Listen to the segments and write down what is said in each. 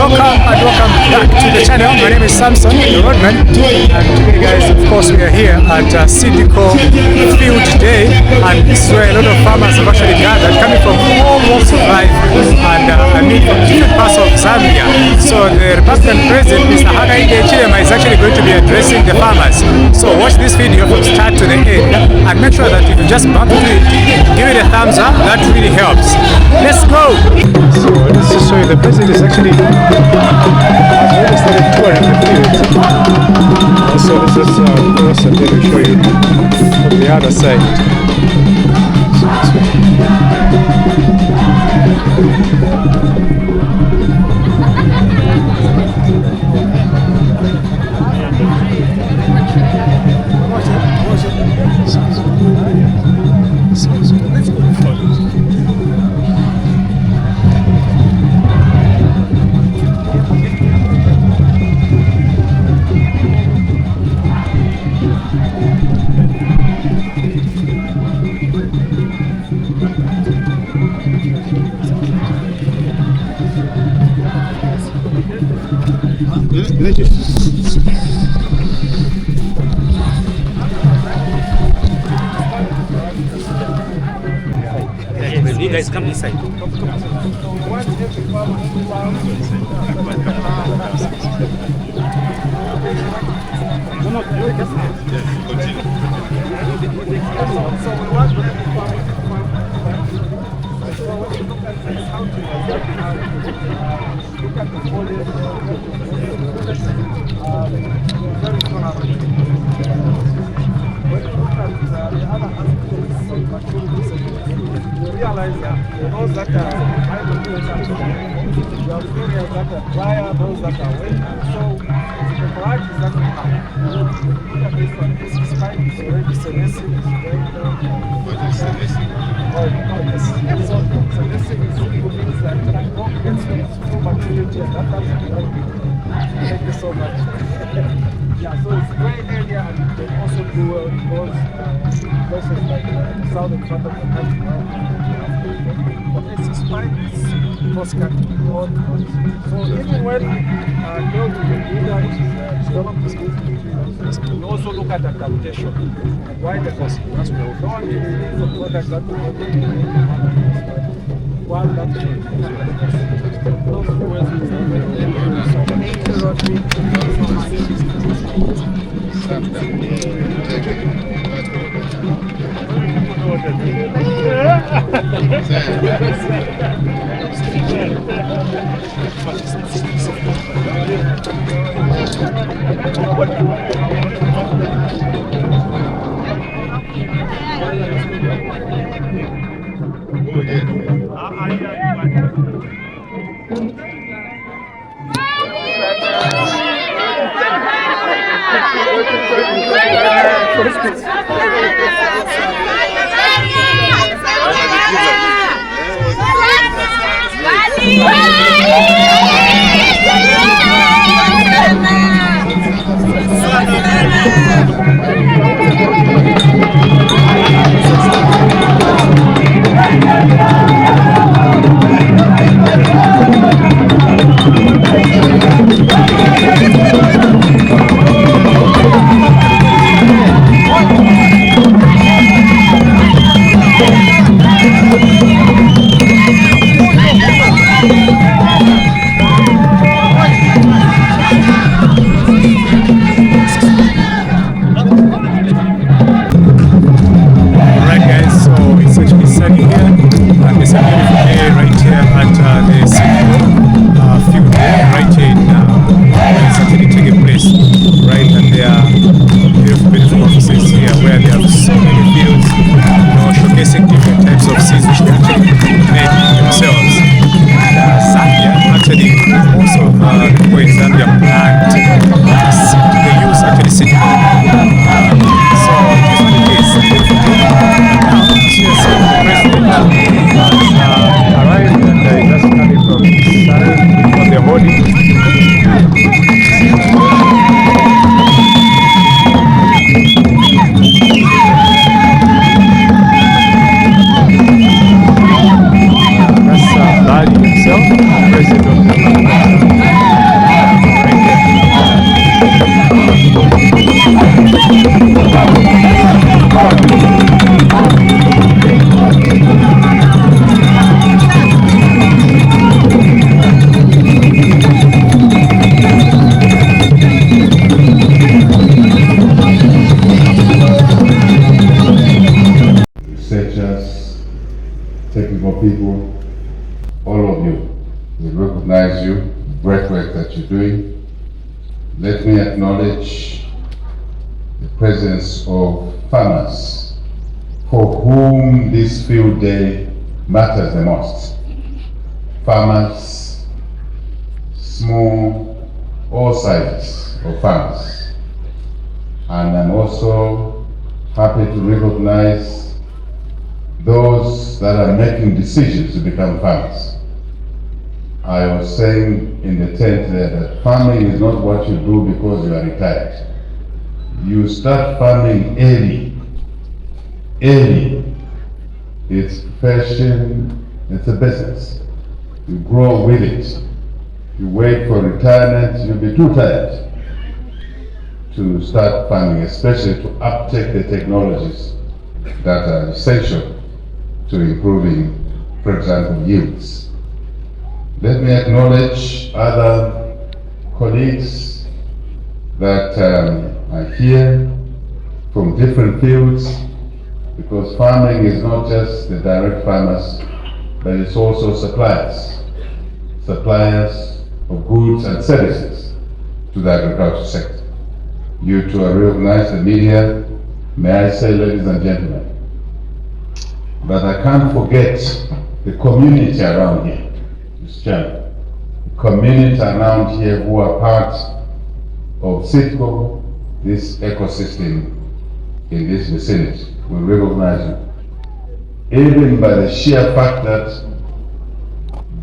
welcome back to the channel. My name is Samson, the Roadman, and today guys, of course, we are here at Sidiko Field Day, and this is where a lot of farmers have actually gathered, coming from all walks of life, and I mean from different parts of Zambia. So the Republican President, Mr. Hakainde Hichilema, is actually going to be addressing the farmers. So watch this video from start to the end, and make sure that if you just bump into it, give it a thumbs up. That really helps. Let's go. So let's just show you the president is actually has already started touring the field. So let's just cross and then we'll show you from the other side. You guys come this side. Realize that those that are areas that are drier, those that are wet. So the varieties that we have, this one, this is fine, it's already senescent, it's very What is senescent? oh, yes. So senescent is good means that don't get full maturity, and that doesn't help you. Thank you so much. Yeah, so it's gray area, and you can also do well because places like the southern part of the country. But this is fine, it's cross-country. So even when girls with the leader is developed skills, we also look at adaptation. Why the cost? That's well. No one is a product that will be one that those We recognize you, the great work that you're doing. Let me acknowledge the presence of farmers for whom this field day matters the most. Farmers, small, all sizes of farmers. And I'm also happy to recognize those that are making decisions to become farmers. I was saying in the tent there that farming is not what you do because you are retired. You start farming early. Early. It's profession, it's a business. You grow with it. You wait for retirement, you'll be too tired to start farming, especially to uptake the technologies that are essential to improving, for example, yields. Let me acknowledge other colleagues that are here from different fields, because farming is not just the direct farmers, but it's also suppliers of goods and services to the agricultural sector. You too are recognized, the media, may I say, ladies and gentlemen. But I can't forget the community around here. The community around here who are part of CITCO, this ecosystem in this vicinity. We recognize you. Even by the sheer fact that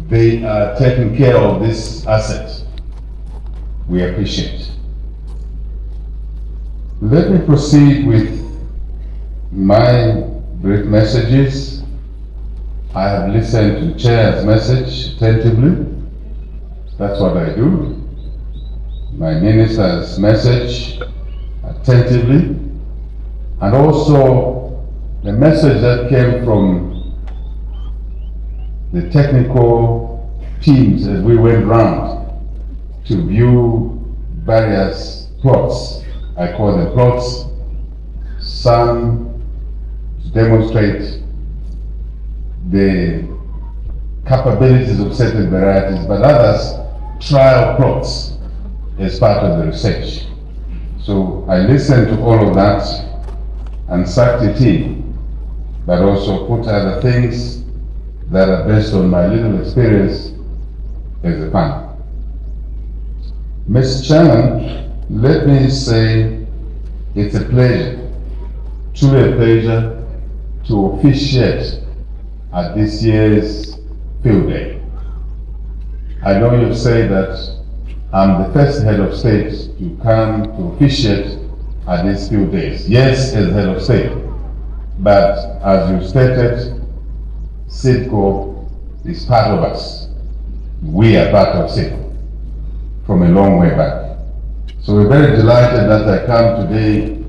they are taking care of this asset, we appreciate. Let me proceed with my brief messages. I have listened to the Chair's message attentively. That's what I do. My Minister's message attentively. And also the message that came from the technical teams as we went round to view various plots. I call them plots. Some to demonstrate the capabilities of certain varieties, but others trial plots as part of the research. So I listened to all of that and sucked it in, but also put other things that are based on my little experience as a farmer. Mr. Chairman, let me say it's a pleasure, truly a pleasure, to officiate at this year's Field Day. I know you've said that I'm the first head of state to come to officiate at these Field Days. Yes, as head of state, but as you stated, CITCO is part of us. We are part of CITCO from a long way back. So we're very delighted that I come today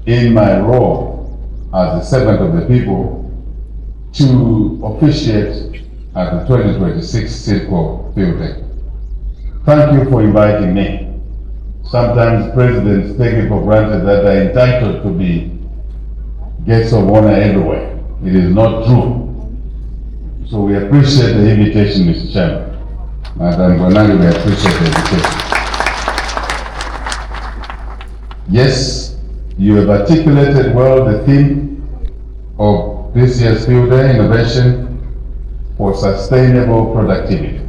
in my role as the servant of the people to officiate at the 2026 CITCO Field Day. Thank you for inviting me. Sometimes presidents take it for granted that they're entitled to be guests of honor everywhere. It is not true. So we appreciate the invitation, Mr. Chairman. Madam Bonani, we appreciate the invitation. Yes, you have articulated well the theme of this year's Field Day, Innovation for Sustainable Productivity.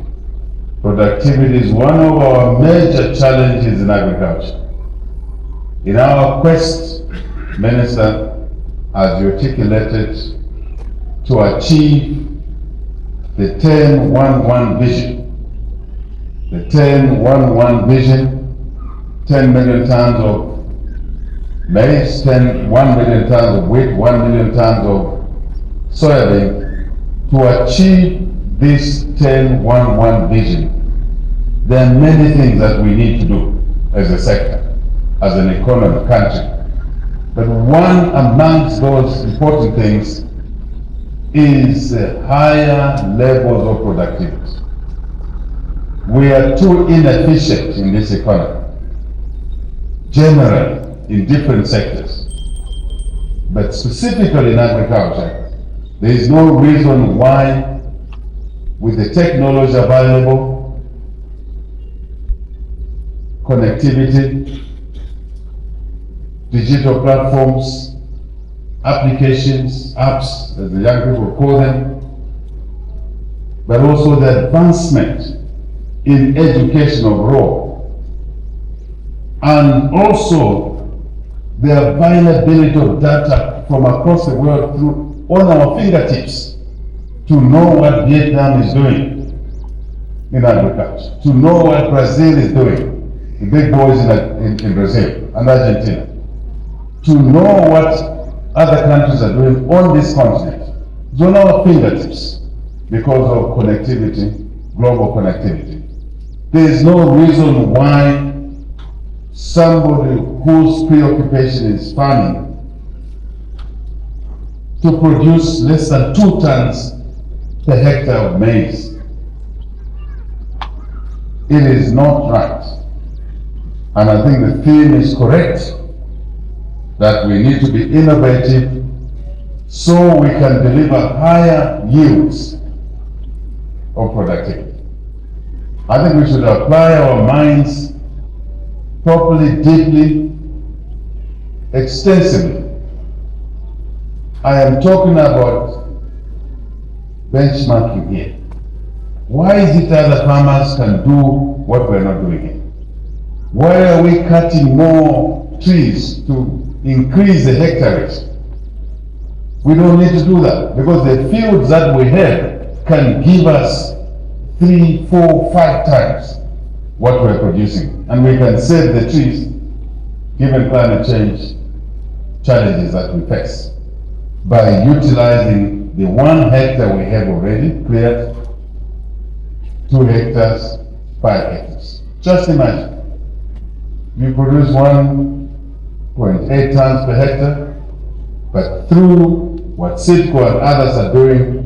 Productivity is one of our major challenges in agriculture. In our quest, Minister, as you articulated, to achieve the 10-1-1 vision. The 10-1-1 vision, 10 million tons of maize, 1 million tons of wheat, 1 million tons of soybean. To achieve this 10-1-1 vision, there are many things that we need to do as a sector, as an economy, country. But one amongst those important things is higher levels of productivity. We are too inefficient in this economy, generally in different sectors. But specifically in agriculture, there is no reason why with the technology available, connectivity, digital platforms, applications, apps, as the young people call them, but also the advancement in education overall, and also the availability of data from across the world through on our fingertips to know what Vietnam is doing in agriculture, to know what Brazil is doing, the big boys in Brazil and Argentina, to know what other countries are doing on this continent. It's on our fingertips because of connectivity, global connectivity. There is no reason why somebody whose preoccupation is farming to produce less than 2 tons per hectare of maize. It is not right. And I think the theme is correct, that we need to be innovative so we can deliver higher yields of productivity. I think we should apply our minds properly, deeply, extensively. I am talking about benchmarking here. Why is it other farmers can do what we're not doing here? Why are we cutting more trees to increase the hectares? We don't need to do that because the fields that we have can give us 3, 4, 5 times what we're producing, and we can save the trees given climate change challenges that we face by utilizing the 1 hectare we have already cleared, 2 hectares, 5 hectares. Just imagine, you produce 1.8 tons per hectare, but through what CITCO and others are doing,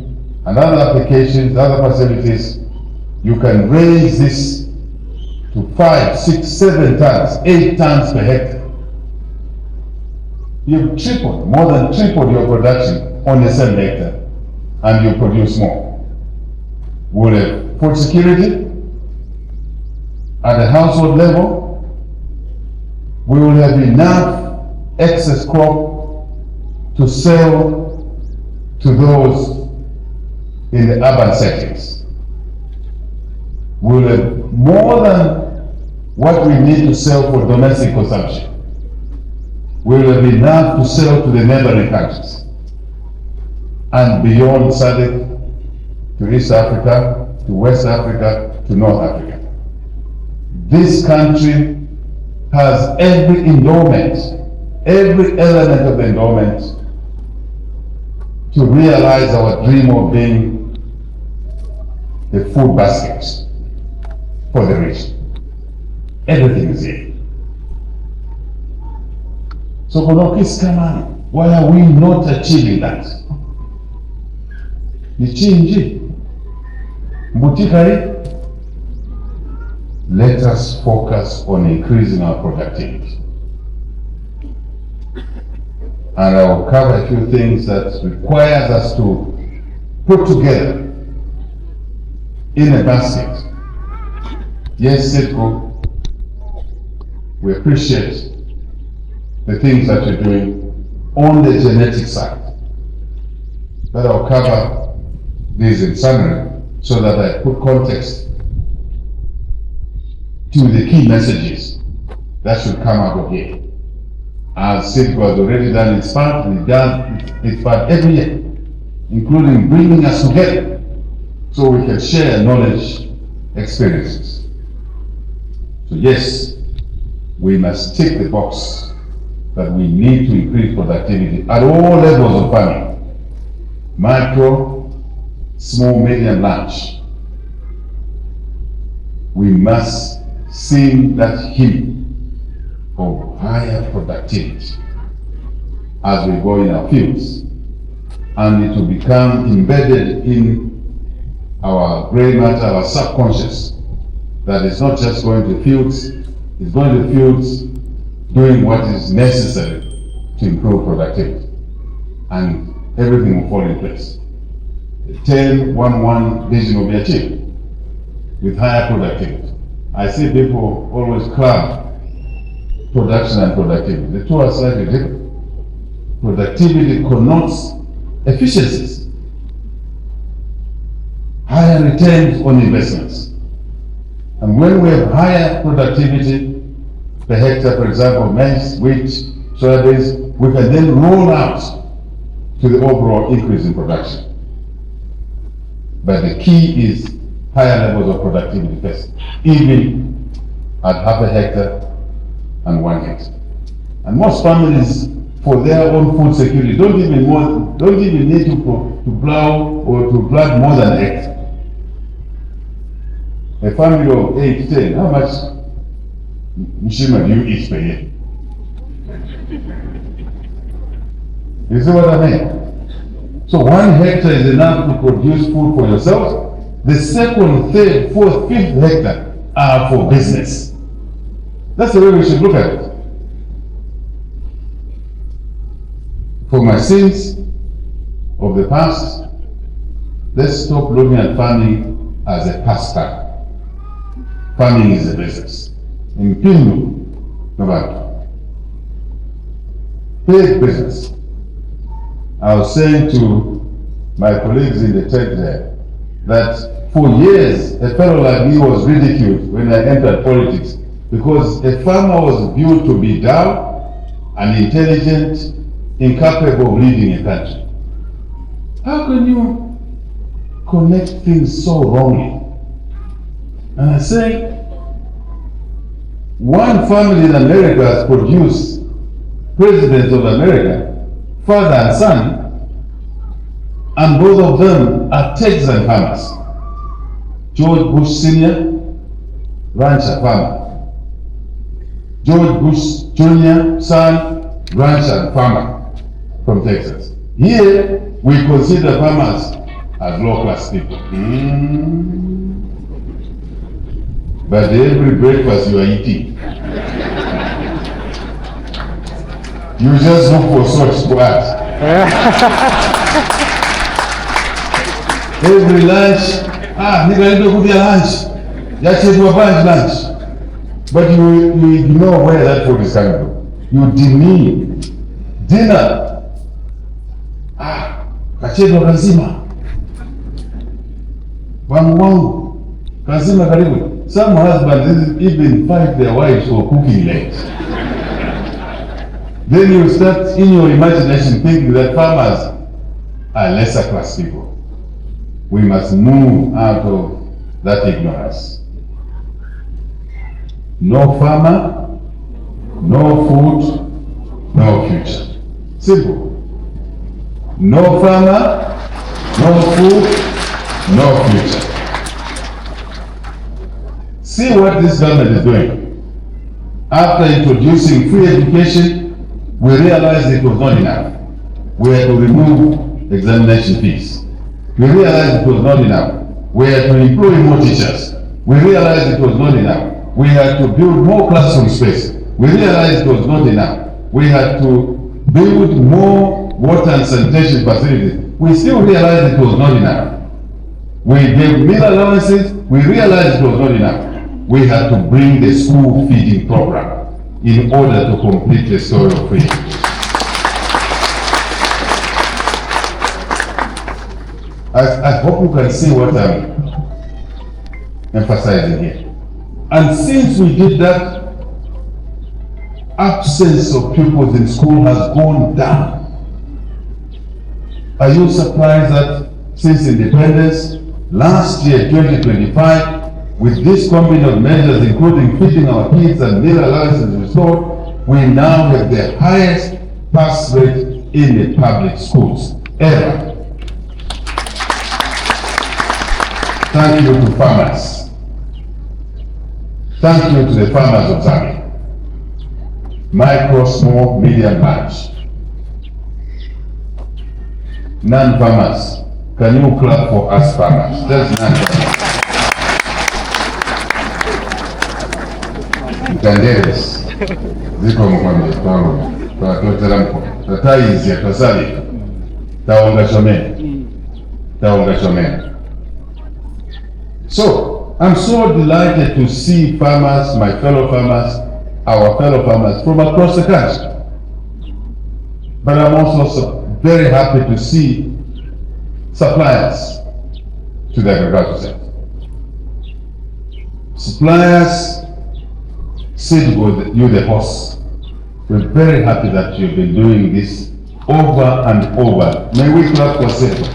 and other applications, other facilities, you can raise this to 5, 6, 7 tons, 8 tons per hectare. You've tripled, more than tripled your production on the same hectare, and you produce more. We'll have food security at the household level. We will have enough excess crop to sell to those in the urban settings. We will have more than what we need to sell for domestic consumption. We will have enough to sell to the neighboring countries and beyond SADC, to East Africa, to West Africa, to North Africa. This country has every endowment, every element of the endowment to realize our dream of being the food basket for the rich. Everything is here. So why are we not achieving that? Let us focus on increasing our productivity. And I will cover a few things that requires us to put together in a basket. Yes, CITCO, we appreciate the things that you're doing on the genetic side. But I'll cover these in summary so that I put context to the key messages that should come out of here. As CITCO has already done its part, and it does its part every year, including bringing us together so we can share knowledge, experiences. So yes, we must tick the box that we need to increase productivity at all levels of farming, micro, small, medium, large. We must sing that hymn of higher productivity as we go in our fields, and it will become embedded in our gray matter, our subconscious, that it's not just going to fields, it's going to fields doing what is necessary to improve productivity, and everything will fall in place. 10-1-1 vision will be achieved with higher productivity. I see people always club production and productivity. The two are slightly different. Productivity connotes efficiencies, higher returns on investments. And when we have higher productivity per hectare, for example, maize, wheat, soybeans, we can then roll out to the overall increase in production. But the key is higher levels of productivity first, even at half a hectare and 1 hectare. And most families, for their own food security, don't even need to plow or to plant more than a hectare. A family of 8, 10, how much mshima do you eat per year? You see what I mean? So 1 hectare is enough to produce food for yourself. The second, third, fourth, fifth hectare are for business. That's the way we should look at it. For my sins of the past, let's stop looking at farming as a pastime. Farming is a business. In Pindu, November, big business. I was saying to my colleagues in the tech there that for years a fellow like me was ridiculed when I entered politics because a farmer was viewed to be dull, unintelligent, incapable of leading a country. How can you connect things so wrongly? And I say, one family in America has produced presidents of America, father and son, and both of them are Texan farmers. George Bush Sr., rancher farmer. George Bush Jr., son, rancher and farmer from Texas. Here, we consider farmers as low-class people. But every breakfast you are eating, you just look for salt to add. Every lunch, nigga, you don't lunch. That's it, you have lunch. But you ignore where that food is coming from. You demean dinner. Kachedo kazima. Wangu kazima karibu. Some husbands even fight their wives for cooking late. Then you start in your imagination thinking that farmers are lesser class people. We must move out of that ignorance. No farmer, no food, no future. Simple. No farmer, no food, no future. See what this government is doing. After introducing free education, we realized it was not enough. We had to remove examination fees. We realized it was not enough. We had to employ more teachers. We realized it was not enough. We had to build more classroom space. We realized it was not enough. We had to build more water and sanitation facilities. We still realized it was not enough. We gave meal allowances. We realized it was not enough. We had to bring the school feeding program in order to complete the story of freedom. I hope you can see what I'm emphasizing here. And since we did that, absence of pupils in school has gone down. Are you surprised that since independence, last year, 2025, with this combination of measures, including feeding our kids and meal allowances restored, we now have the highest pass rate in the public schools ever. Thank you to farmers. Thank you to the farmers of Zambia. Micro, small, medium, large. Non-farmers, can you clap for us farmers? That's non-farmers. Mtanderes, ziko mkwambe, kwa totela mko. Tataizi ya tosali, taonga shomeni. Taonga Chomena. So, I'm so delighted to see farmers, my fellow farmers, our fellow farmers from across the country. But I'm also very happy to see suppliers to the agriculture sector. Suppliers, Sidgo, you the horse. We're very happy that you've been doing this over and over. May we clap for Sidgo?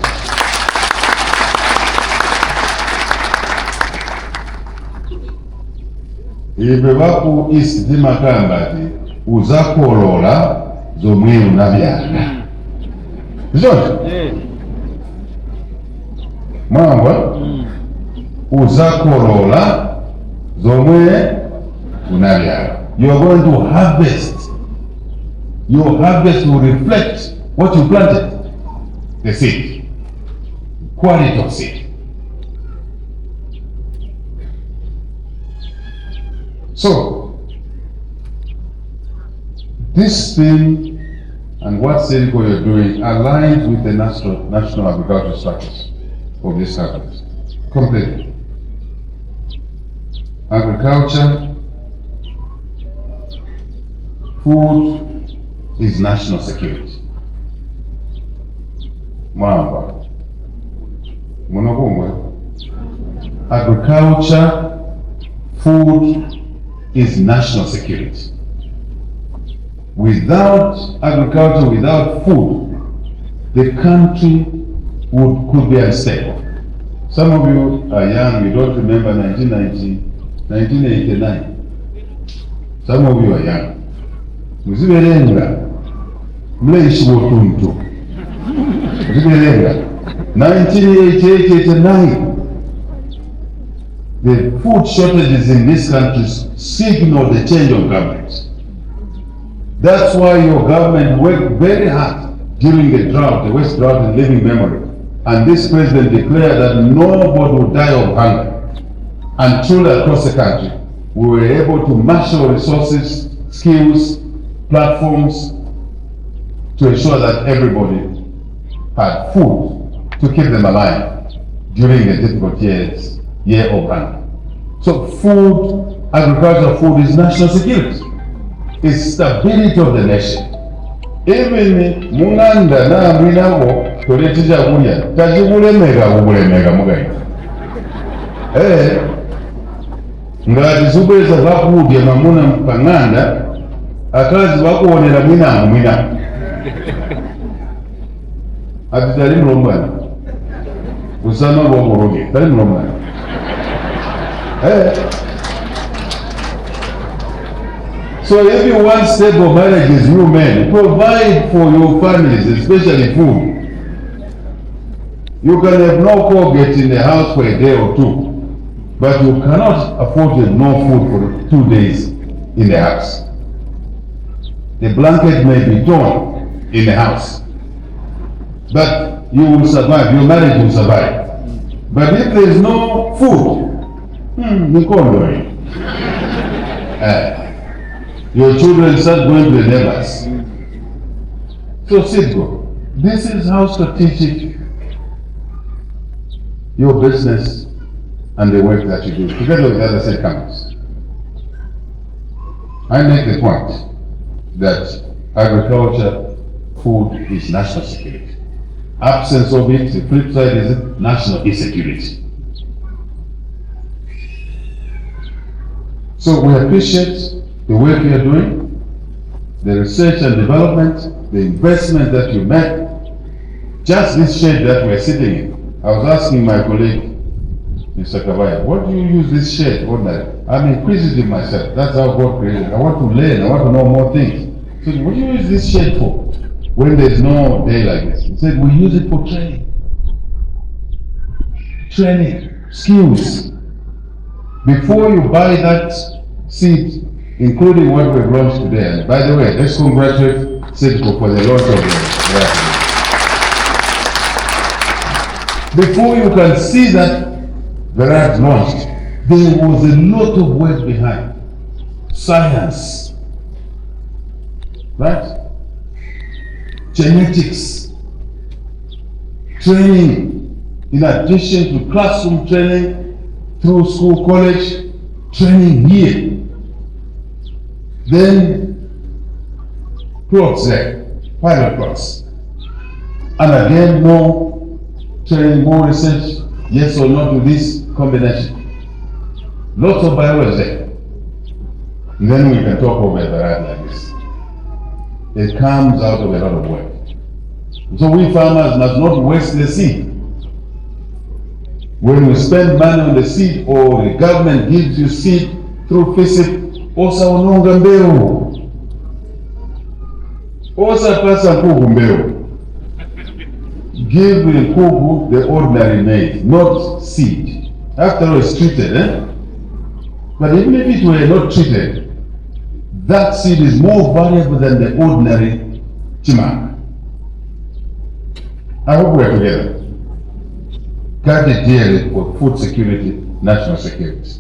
Ibe baku East Dimakambati uzakolola zomwe unabyala. Zote? Mwamba uzakolola zomwe unabyala. You are going to harvest. Your harvest will reflect what you planted. The seed. Quality of seed. So, this thing and what Sedco you're doing aligns with the national agricultural structures of this country. Completely. Agriculture, food is national security. Mwamba. Munogongwe. Agriculture, food is national security. Without agriculture, without food, the country could be unstable. Some of you are young, you don't remember 1989. Some of you are young. Muziberenga, mleishi wotuntu. Muziberenga, 1988-89. The food shortages in this country signal the change of government. That's why your government worked very hard during the drought, the West drought in living memory. And this president declared that nobody would die of hunger. And truly across the country, we were able to marshal resources, skills, platforms to ensure that everybody had food to keep them alive during the difficult year of hunger. So food, agricultural food is national security. It's stability of the nation. Even munganda na mwinabo toletija kulya tajibulemeka kubulemeka mugaita. Ngati zubweza vakudya mamuna mpanganda akazi vakuonera mwinamo. Ati tali mlombana. Usama wakuroge, tali mlombana. So if you want stable marriages, you men, provide for your families, especially food. You can have no Colgate in the house for a day or two, but you cannot afford to have no food for 2 days in the house. The blanket may be torn in the house, but you will survive, your marriage will survive. But if there is no food, your children start going to the neighbors. So Sidgo, this is how strategic your business and the work that you do, together with other state companies. I make the point that agriculture, food is national security. Absence of it, the flip side is national insecurity. So we appreciate the work you are doing, the research and development, the investment that you make. Just this shade that we're sitting in. I was asking my colleague, Mr. Kavaya, what do you use this shade for? I'm inquisitive myself. That's how God created. I want to learn, I want to know more things. So what do you use this shade for when there's no day like this? He said, we use it for training. Training, skills. Before you buy that seed, including what we've launched today. And by the way, let's congratulate Sidco for the launch of the Before you can see that variety launched, there was a lot of work behind. Science, right? Genetics, training, in addition to classroom training, through school, college, training here. Then plots there, pilot plots. And again, more training, more research, yes or no to this combination. Lots of biology there. And then we can talk about a variety like this. It comes out of a lot of work. So we farmers must not waste the seed. When we spend money on the seed, or the government gives you seed through FISIP, osa unonga mbeu. Osa pasa nkugu mbeu. Give the nkugu the ordinary maize, not seed. After all, it's treated, But even if it were not treated, that seed is more valuable than the ordinary chimanga. I hope we are together. Got the deal for food security, national security.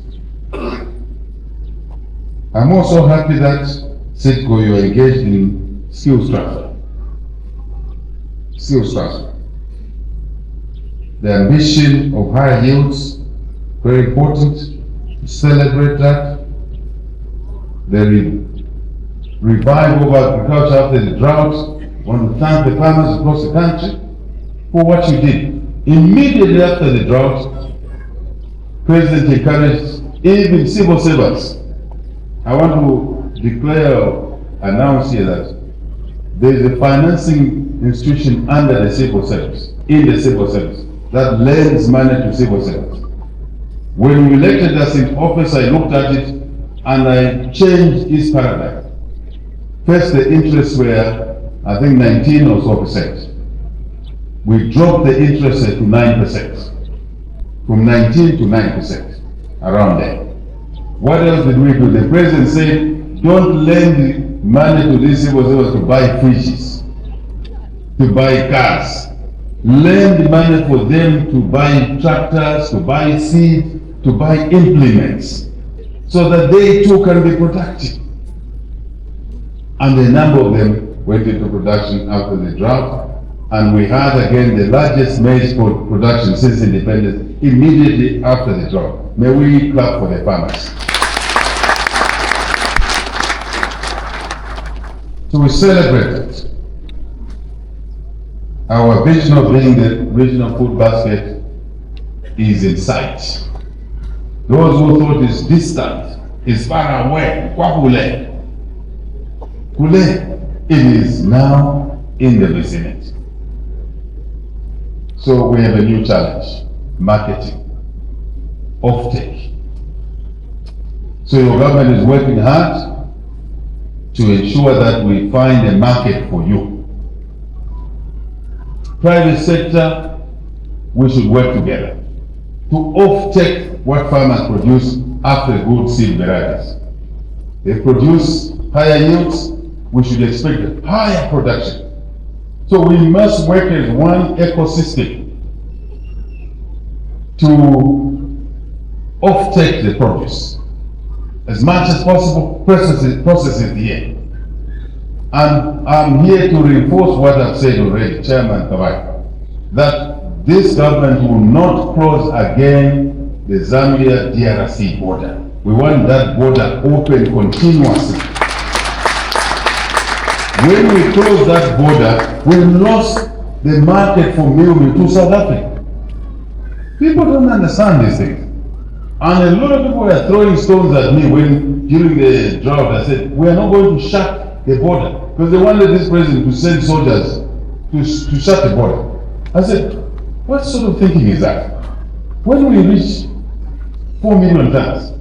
I'm also happy that SIDCO, you are engaged in skills transfer. Skills transfer. The ambition of higher yields, very important. Celebrate that. The revival of agriculture after the drought. I want to thank the farmers across the country for what you did. Immediately after the drought, President encouraged even civil servants. I want to declare, announce here that there is a financing institution under the civil service, in the civil service, that lends money to civil servants. When you elected us in office, I looked at it and I changed this paradigm. First, the interests were, I think, 19 or so percent. We dropped the interest rate to 9%. From 19 to 9%, around there. What else did we do? The president said, don't lend money to these civil servants to buy fridges, to buy cars. Lend money for them to buy tractors, to buy seed, to buy implements, so that they too can be productive. And a number of them went into production after the drought, and we had again the largest maize production since independence immediately after the drought. May we clap for the farmers. So we celebrated. Our vision of being the regional food basket is in sight. Those who thought it's distant, is far away, Kule, it is now in the vicinity. So we have a new challenge, marketing, offtake. So your government is working hard to ensure that we find a market for you. Private sector, we should work together to offtake what farmers produce after good seed varieties. They produce higher yields, we should expect higher production. So we must work as one ecosystem to offtake the produce. As much as possible, process it here. And I'm here to reinforce what I've said already, Chairman Kawai, that this government will not close again the Zambia DRC border. We want that border open continuously. When we close that border, we lost the market for meal to South Africa. People don't understand these things. And a lot of people were throwing stones at me when, during the drought, I said, we are not going to shut the border. Because they wanted this president to send soldiers to shut the border. I said, what sort of thinking is that? When we reach 4 million tons,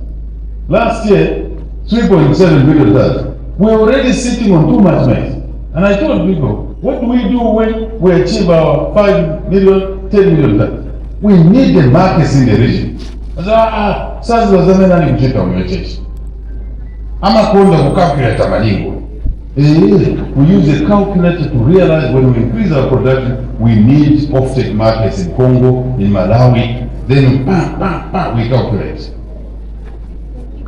last year, 3.7 million tons, we're already sitting on too much maize. And I told people, what do we do when we achieve our 5 million, 10 million tons? We need the markets in the region. I said, sasa wazame nani mcheka umecheshi. Ama kuenda kukalculate malingo. We use a calculator to realize when we increase our production, we need offtake markets in Congo, in Malawi, then we calculate.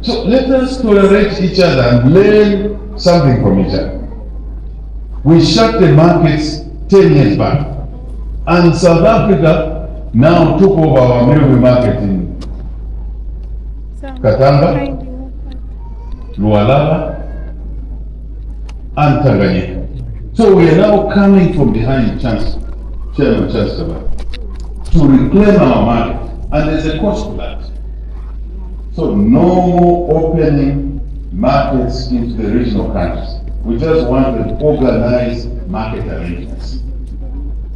So let us tolerate each other and learn something from each other. We shut the markets 10 years back. And South Africa now took over our milk market in Katanga, Lualaba, and Tanganyika. So we are now coming from behind Chairman Chancellor, to reclaim our market, and there's a cost to that. So no more opening markets into the regional countries. We just want to organize market arrangements.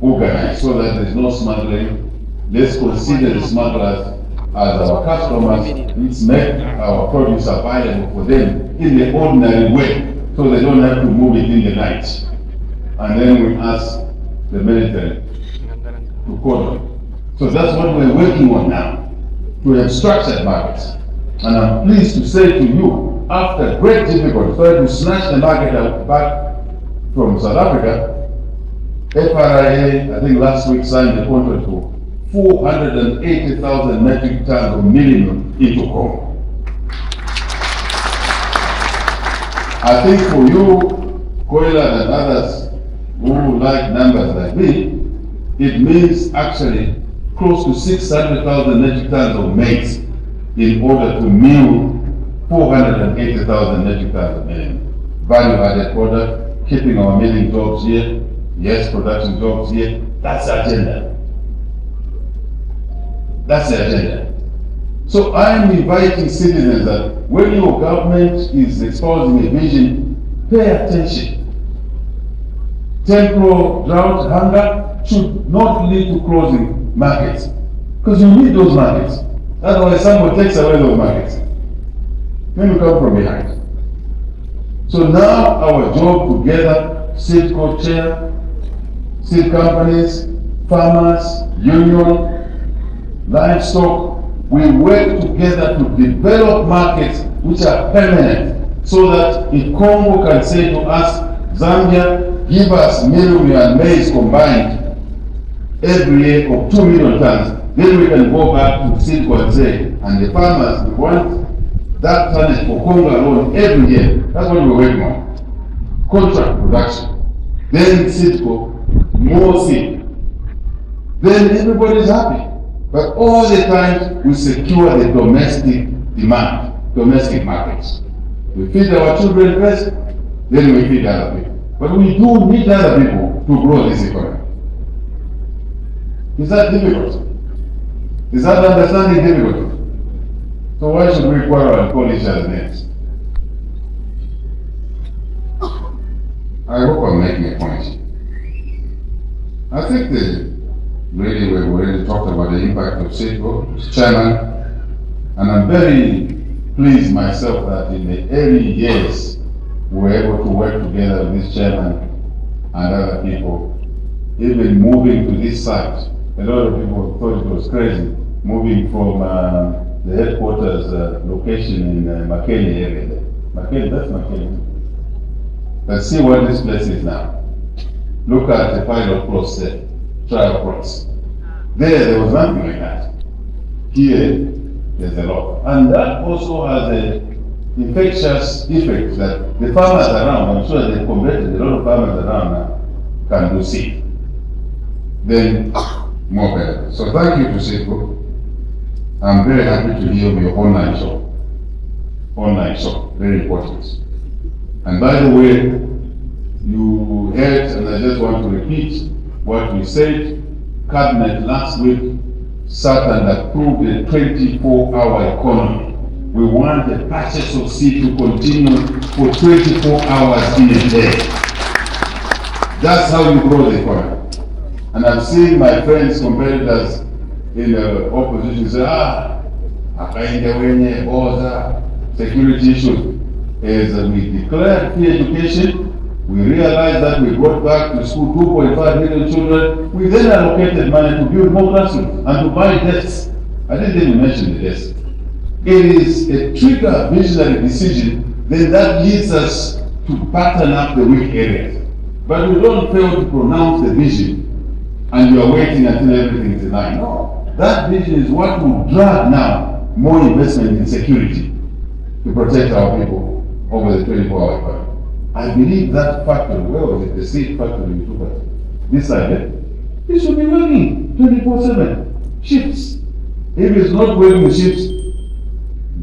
Organize so that there's no smuggling. Let's consider the smugglers as our customers. Let's make our produce available for them in the ordinary way, so they don't have to move it in the night. And then we ask the military to cordon. So that's what we're working on now, to have structured markets. And I'm pleased to say to you, after great difficulty, trying to snatch the market back from South Africa, FRIA, I think last week, signed a contract for 480,000 metric tons of milling into Congo. I think for you, Koila and others who like numbers like me, it means actually close to 600,000 metric tons of maize in order to mill 480,000 metric tons of milling. Value-added product, keeping our milling jobs here, yes, production jobs here. That's the agenda. That's the agenda. So I'm inviting citizens that when your government is exposing a vision, pay attention. Temporal drought, hunger should not lead to closing markets, because you need those markets. Otherwise, someone takes away those markets. Then we come from behind. So now our job together, seed co-chair, seed companies, farmers, union, livestock, we work together to develop markets which are permanent, so that if Congo can say to us, Zambia, give us milling and maize combined every year of 2 million tons, then we can go back to Sidco and say, and the farmers, we want that tonnage for Congo alone every year. That's what we're working on. Contract production. Then Sidco, more seed. Then everybody's happy. But all the time we secure the domestic demand, domestic markets. We feed our children first, then we feed other people. But we do need other people to grow this economy. Is that difficult? Is that understanding difficult? So why should we quarrel and call each other names? I hope I'm making a point. I think we've already talked about the impact of Sidco as chairman, and I'm very pleased myself that in the early years we were able to work together with this chairman and other people, even moving to this site. A lot of people thought it was crazy, moving from the headquarters location in Makeni area there. Makeni, that's Makeni. But see what this place is now. Look at the pilot plots there, trial plots. There was nothing like that. Here, there's a lot. And that also has an infectious effect that the farmers around, I'm sure they've converted, a lot of farmers around now can do seed. Then, more benefits. So thank you to Sidco. I'm very happy to hear your online shop. Online shop, very important. And by the way, you heard, and I just want to repeat what we said. Cabinet last week sat and approved a 24-hour economy. We want the purchase of seed to continue for 24 hours in a day. That's how you grow the economy. And I've seen my friends, competitors in the opposition say, Hakainde Hichilema, Boza, security issues. As we declared free education, we realized that we brought back to school 2.5 million children. We then allocated money to build more classrooms and to buy desks. I didn't even mention the desks. It is a trigger visionary decision, then that leads us to pattern up the weak areas. But we don't fail to pronounce the vision and you are waiting until everything is in line. No, that vision is what will drive now more investment in security to protect our people over the 24-hour economy. I believe that factory, where was it? The seed factory in Tuba. This side, it should be working 24/7. Shifts. If it's not working with shifts,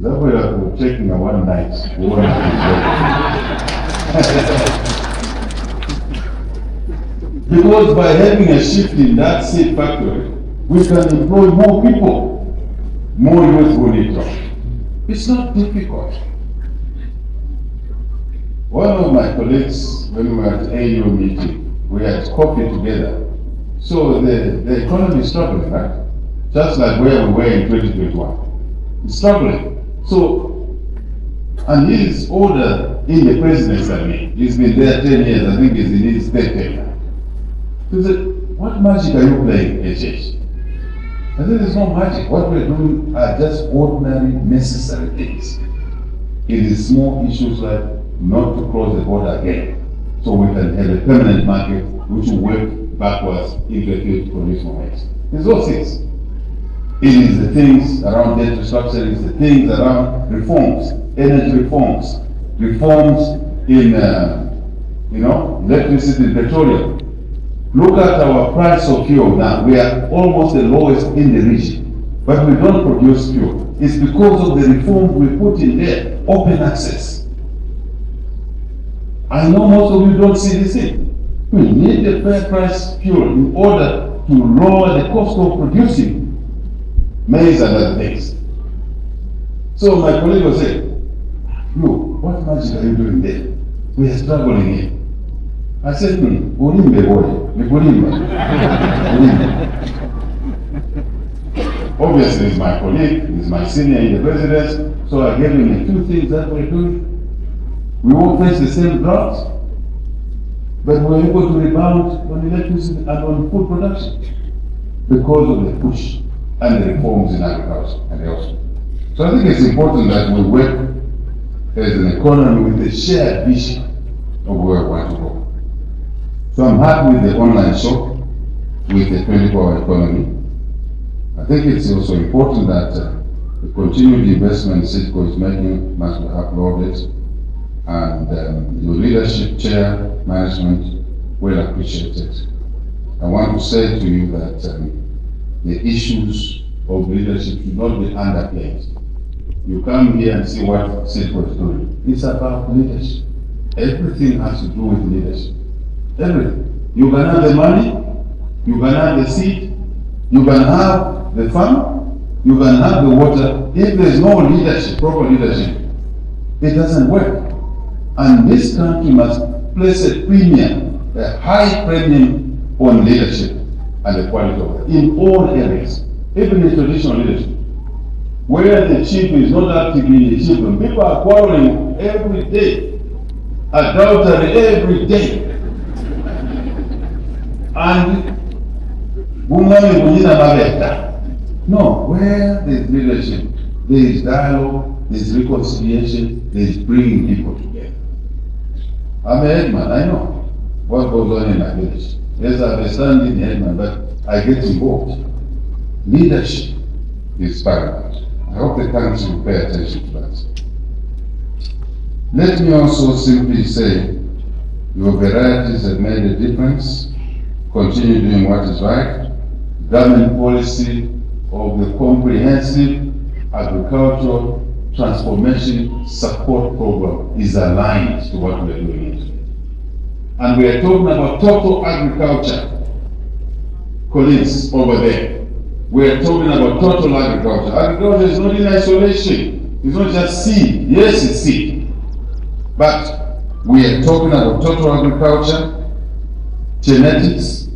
that way we're taking a one night. Because by having a shift in that seed factory, we can employ more people, more youth will need jobs. It's not difficult. One of my colleagues, when we were at AU meeting, we had coffee together. So the economy is struggling, right? Just like where we were in 2021. It's struggling. So, and he's older in the presidency than me. He's been there 10 years, I think he's in his third term. He said, what magic are you playing, HH? I said, there's no magic. What we're doing are just ordinary, necessary things. It is small issues like not to cross the border again, so we can have a permanent market which will work backwards if the field produce more waste. It's those things. It is the things around debt restructuring, it's the things around reforms, energy reforms, reforms in electricity and petroleum. Look at our price of fuel now. We are almost the lowest in the region, but we don't produce fuel. It's because of the reforms we put in there, open access. I know most of you don't see this thing. We need a fair price fuel in order to lower the cost of producing maize and other things. So my colleague was saying, look, what magic are you doing there? We are struggling here. I said, Ulimbe boy, Obviously, he's my colleague, he's my senior in the presidency, so I gave him a few things that we're doing. We all face the same drought, but we're able to rebound on electricity and on food production because of the push and the reforms in agriculture and health. So I think it's important that we work as an economy with a shared vision of where we want to go. So I'm happy with the online shop, with the 24-hour economy. I think it's also important that the continued investment CITCO is making must be applauded, and your leadership, chair, management, well appreciated. I want to say to you that the issues of leadership should not be underplayed. You come here and see what CITCO is doing. It's about leadership. Everything has to do with leadership. Everything. You can have the money, you can have the seed, you can have the farm, you can have the water. If there's no leadership, proper leadership, it doesn't work. And this country must place a premium, a high premium on leadership and the quality of it in all areas, even in traditional leadership. Where the chief is not active in the chiefdom, people are quarreling every day, adultery every day. And no, where there is leadership, there is dialogue, there is reconciliation, there is bringing people together. I'm a headman, I know what goes on in my village. Yes, I'm a standing headman, but I get involved. Leadership is paramount. I hope the country will pay attention to that. Let me also simply say, your varieties have made a difference. Continue doing what is right. Government policy of the comprehensive agricultural transformation support program is aligned to what we are doing here today. And we are talking about total agriculture. Colleagues over there, we are talking about total agriculture. Agriculture is not in isolation. It's not just seed. Yes, it's seed. But we are talking about total agriculture, genetics,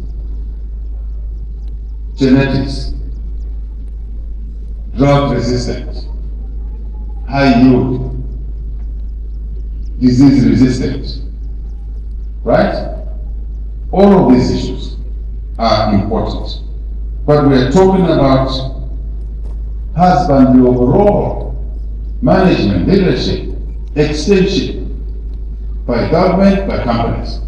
drought resistant, high yield, disease resistant, right? All of these issues are important. But we are talking about husbandry overall, management, leadership, extension, by government, by companies.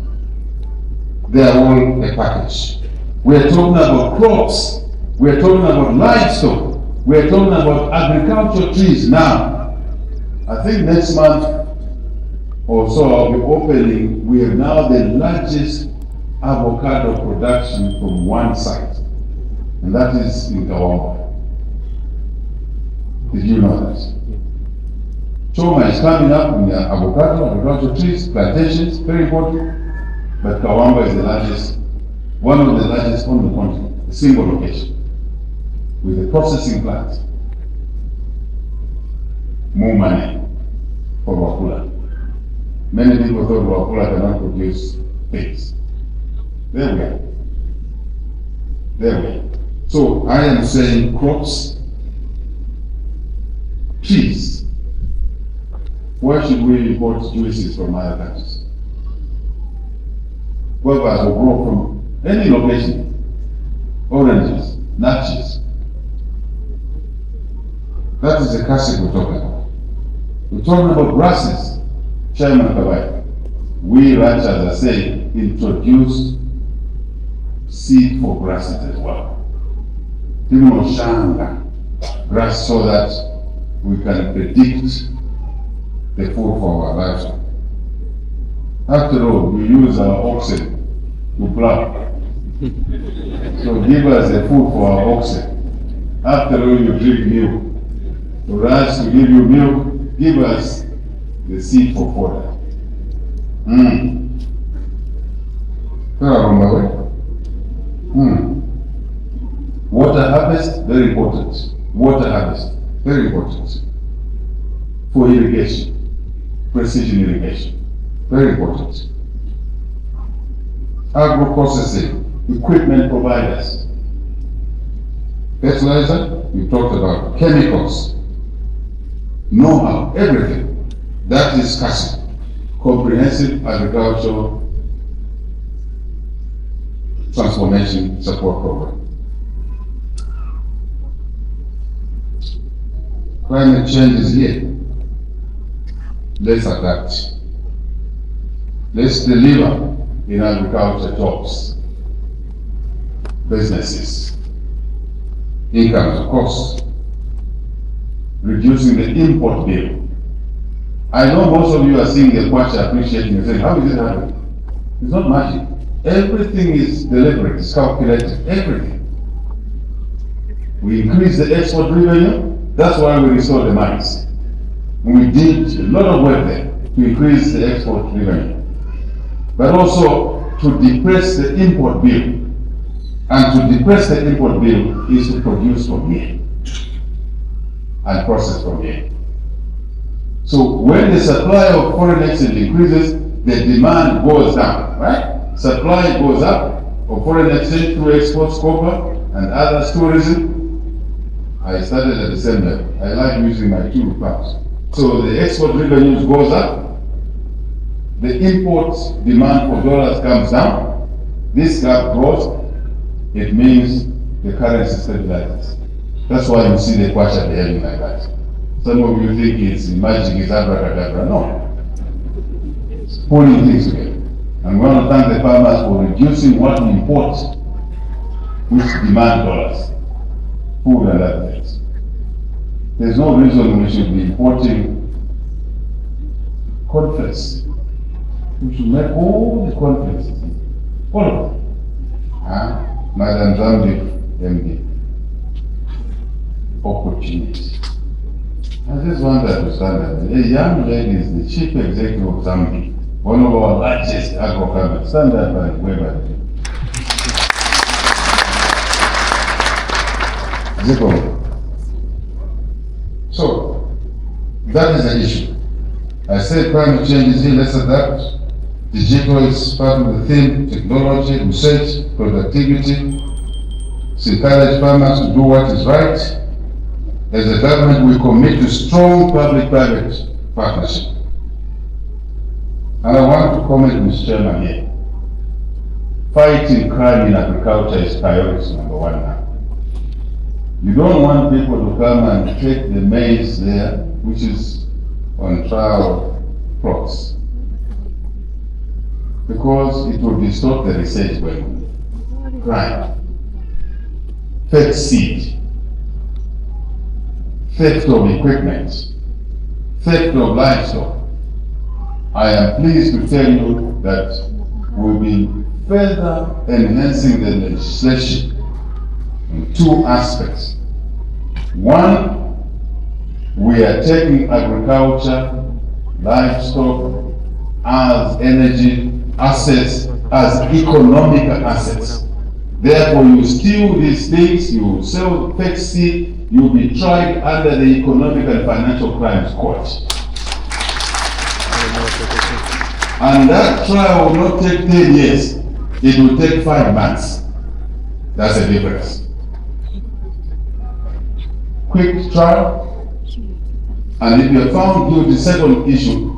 They are all a package. We are talking about crops. We are talking about livestock. We are talking about agricultural trees now. I think next month or so I'll be opening, we are now the largest avocado production from one site. and that is in Kawamba. Did you know that? Choma is coming up in the avocado, agricultural trees, plantations, very important. But Kawamba is the largest, one of the largest on the continent, a single location, with a processing plant. More money for Wapula. Many people thought Wapula cannot produce things. There we are. There we are. So I am saying crops, trees. Why should we import juices from other countries? Guavas will grow from any location. Oranges, nutches. That is the classic we're talking about. We're talking about grasses. Chairman Kawai, we ranchers are saying introduce seed for grasses as well. Shanga grass so that we can predict the food for our livestock. After all, we use our oxen to plow. So give us the food for our oxen. After all, you drink milk. For us to give you milk, give us the seed for fodder. Water harvest, very important. Water harvest, very important. For irrigation, precision irrigation, very important. Agro-processing, equipment providers. Fertilizer, we talked about. Chemicals, know-how, everything. That is CASA, Comprehensive Agricultural Transformation Support Program. Climate change is here. Let's adapt. Let's deliver in agriculture jobs, businesses, incomes, of course, reducing the import bill. I know most of you are seeing the Kwacha appreciating and saying, how is it happening? It's not magic. Everything is deliberate, it's calculated, everything. We increase the export revenue, that's why we restored the mines. We did a lot of work there to increase the export revenue, but also to depress the import bill. And to depress the import bill is to produce from here and process from here. So when the supply of foreign exchange increases, the demand goes down, right? Supply goes up of foreign exchange through exports, copper, and others, tourism. I started at the same level. I like using my 2 pounds. So the export revenues goes up, the import demand for dollars comes down, this gap grows, it means the currency stabilizes. That's why you see the Kwacha behaving like that. Some of you think it's magic, it's abracadabra. No. It's pulling things together. And we want to thank the farmers for reducing what we import, which demand dollars, food and other things. There's no reason we should be importing cornflakes. We should make all the cornflakes, all of them. Madam Zambia, MD, opportunity. I just want that to stand up. A young lady is the chief executive of Zambia, one of our largest agro companies. Stand up and wave at me. So, that is the issue. I say climate change is here, let's adapt. Digital is part of the theme, technology, research, productivity. To encourage farmers to do what is right. As a government, we commit to strong public-private partnership. And I want to comment, Mr. Chairman, here. Fighting crime in agriculture is priority number 1 now. You don't want people to come and take the maize there, which is on trial plots, because it will distort the research going. Crime, fake seed, theft of equipment, theft of livestock. I am pleased to tell you that we'll be further enhancing the legislation in two aspects. One, we are taking agriculture, livestock as energy assets, as economic assets. Therefore, you steal these things, you sell fake seed, you'll be tried under the Economic and Financial Crimes Court. And that trial will not take 10 years, it will take 5 months. That's the difference. Quick trial, and if you're found guilty, second issue,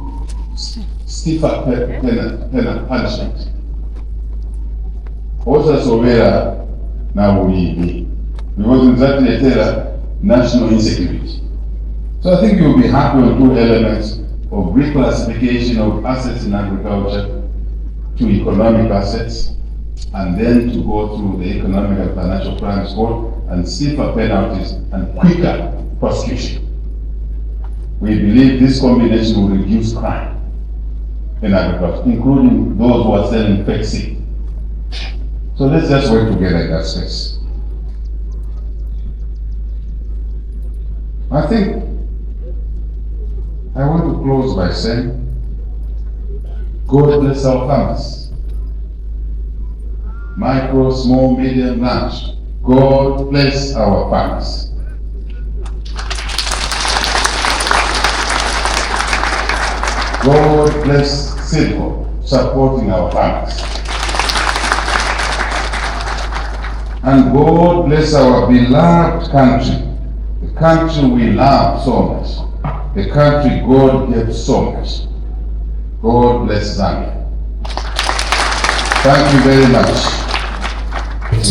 stiffer punishment. Also, Sovera now we because exactly a terror, national insecurity. So I think you'll be happy on two elements of reclassification of assets in agriculture to economic assets, and then to go through the Economic and Financial Crimes Court and stiffer penalties and quicker prosecution. We believe this combination will reduce crime in agriculture, including those who are selling fake seed. So let's just work together in that space. I think I want to close by saying, God bless our farmers. Micro, small, medium, large. God bless our farmers. God bless Silver supporting our farmers. And God bless our beloved country, the country we love so much, the country God gave so much. God bless Zambia. Thank you very much.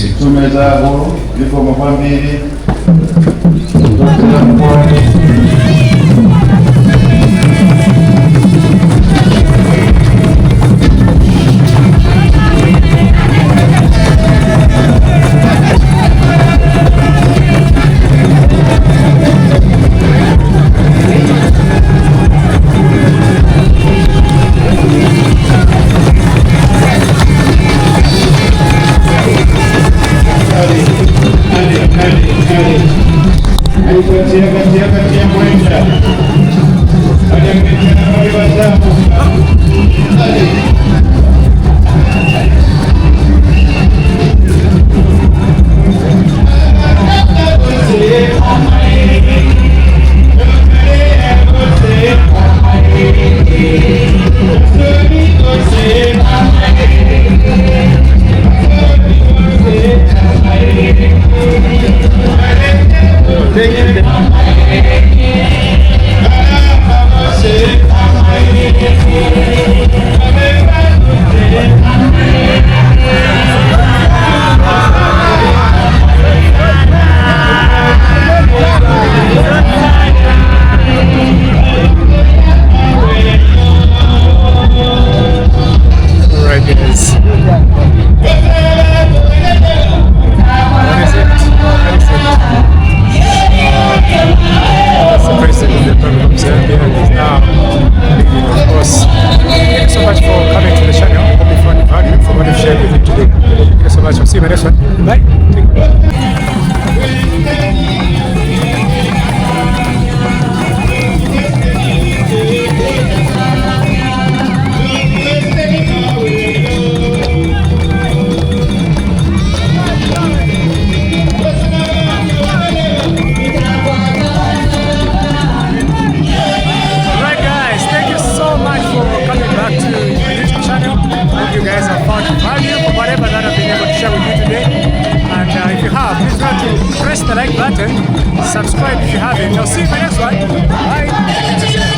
Itumeza huru, liko mafambili, see you in the next one. Bye. Press the like button, subscribe if you haven't. I'll see you in the next one. Bye.